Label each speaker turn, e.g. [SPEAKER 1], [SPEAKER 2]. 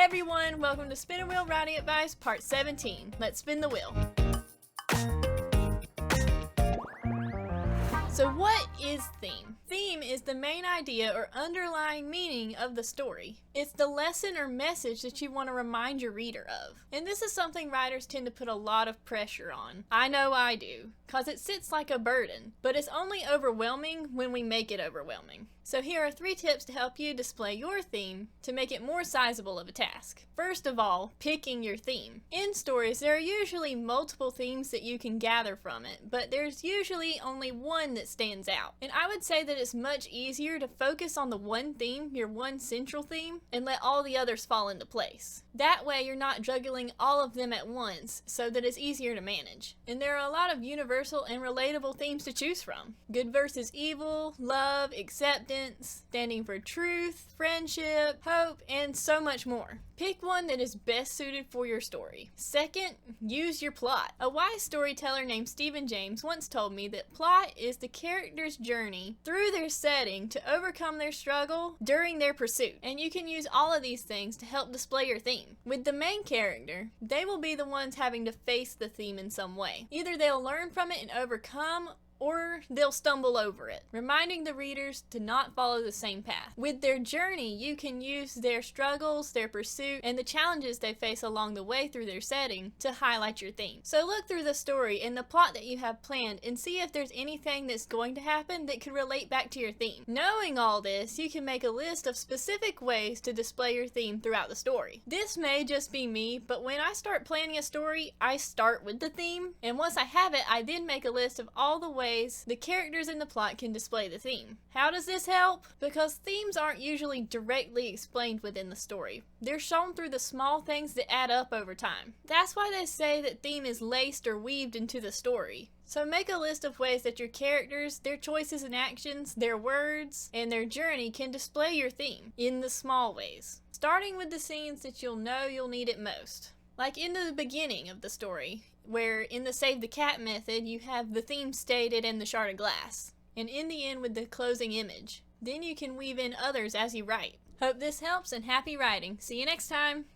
[SPEAKER 1] everyone, welcome to Spin a Wheel Writing Advice Part 17. Let's spin the wheel. So what is theme? Theme is the main idea or underlying meaning of the story. It's the lesson or message that you want to remind your reader of. And this is something writers tend to put a lot of pressure on. I know I do, cause it sits like a burden, but it's only overwhelming when we make it overwhelming. So here are 3 tips to help you display your theme to make it more sizable of a task. First of all, picking your theme. In stories, there are usually multiple themes that you can gather from it, but there's usually only one that stands out. And I would say that it's much easier to focus on the one theme, your one central theme, and let all the others fall into place. That way you're not juggling all of them at once, so that it's easier to manage. And there are a lot of universal and relatable themes to choose from. Good versus evil, love, acceptance, standing for truth, friendship, hope, and so much more. Pick one that is best suited for your story. Second, use your plot. A wise storyteller named Stephen James once told me that plot is the character's journey through their setting to overcome their struggle during their pursuit. And you can use all of these things to help display your theme. With the main character, they will be the ones having to face the theme in some way. Either they'll learn from it and overcome, or they'll stumble over it, reminding the readers to not follow the same path. With their journey, you can use their struggles, their pursuit, and the challenges they face along the way through their setting to highlight your theme. So look through the story and the plot that you have planned and see if there's anything that's going to happen that could relate back to your theme. Knowing all this, you can make a list of specific ways to display your theme throughout the story. This may just be me, but when I start planning a story, I start with the theme, and once I have it, I then make a list of all the ways the characters in the plot can display the theme. How does this help? Because themes aren't usually directly explained within the story. They're shown through the small things that add up over time. That's why they say that theme is laced or weaved into the story. So make a list of ways that your characters, their choices and actions, their words, and their journey can display your theme in the small ways. Starting with the scenes that you'll know you'll need it most. Like in the beginning of the story, where in the Save the Cat method you have the theme stated in the shard of glass, and in the end with the closing image. Then you can weave in others as you write. Hope this helps and happy writing. See you next time!